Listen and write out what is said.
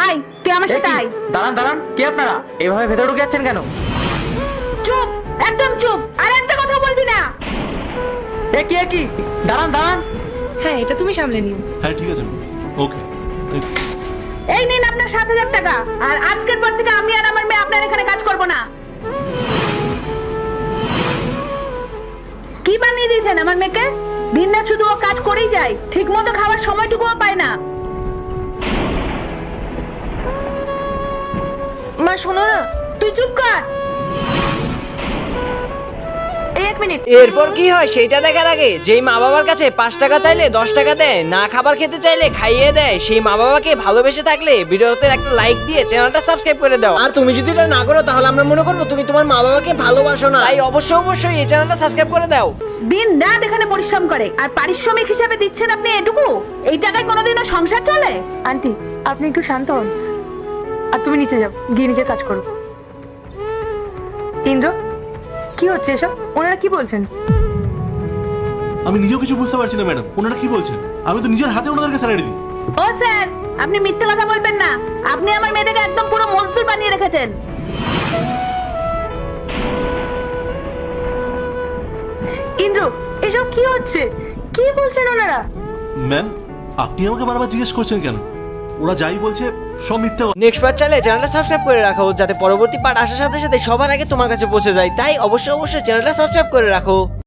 আয়, তুই আমার সাথে আয়। দাঁড়ান দাঁড়ান, কে আপনারা? এভাবে ভেতরে ঢুকে যাচ্ছেন কেন? চুপ, একদম চুপ, আর একটা কথা বলবি না। এ কি? দাঁড়ান দাঁড়ান। হ্যাঁ, এটা তুমি সামলে নিও। হ্যাঁ ঠিক আছে, ওকে। এই নিন আপনার 7,000 টাকা। আর আজকের পর থেকে আমি আর আমার মেয়ে আপনার এখানে কাজ করব না। কি বানিয়ে দিয়েছেন আমার মেয়েকে? দিন রাত শুধু ও কাজ করেই যায়, ঠিক মতো খাওয়ার সময়টুকুও পায় না। মা শোনো না, তুই চুপ কর। এই 1 মিনিট। এরপর কি হয় সেটা দেখার আগে যেই মা বাবার কাছে 5 টাকা চাইলে 10 টাকা দেয়, না খাবার খেতে চাইলে খাইয়ে দেয়, সেই মা বাবাকে ভালোবেসে থাকলে ভিডিওতে একটা লাইক দিয়ে চ্যানেলটা সাবস্ক্রাইব করে দাও। আর তুমি যদি এটা না করো তাহলে আমরা মনে করবো তুমি তোমার মা বাবাকে ভালোবাসো না। তাই অবশ্যই এই চ্যানেলটা সাবস্ক্রাইব করে দাও। দিন রাত এখানে পরিশ্রম করে, আর পারিশ্রমিক হিসাবে দিচ্ছেন আপনি এটুকু। এই টাকায় কোনোদিনও সংসার চলে? আন্টি, আপনি একটু শান্ত হন। আর তুমি নিচে যাও, গিয়ে নিজের কাজ করো। ইন্দ্র, কি হচ্ছে এসব? ওনারা কি বলছেন? আমি নিজেও কিছু বুঝতে পারছি না ম্যাডাম, ওনারা কি বলছেন। আমি তো নিজের হাতে ওনাদেরকে স্যালারি দিই। ও স্যার, আপনি মিথ্যে কথা বলবেন না। আপনি আমার মেয়েটাকে একদম পুরো মজদুর বানিয়ে রেখেছেন। ইন্দ্র, এসব কি হচ্ছে? কি বলছেন ওনারা? ম্যাম, আপনি আমাকে বারবার জিজ্ঞেস করছেন কেন? ওরা যাই বলছে সব মিথ্যে কথা। নেক্সট পার্ট চাইলে চ্যানেলটা সাবস্ক্রাইব করে রাখো, যাতে পরবর্তী পার্ট আসার সাথে সাথে সবার আগে তোমার কাছে পৌঁছে যায়। তাই অবশ্যই চ্যানেলটা সাবস্ক্রাইব করে রাখো।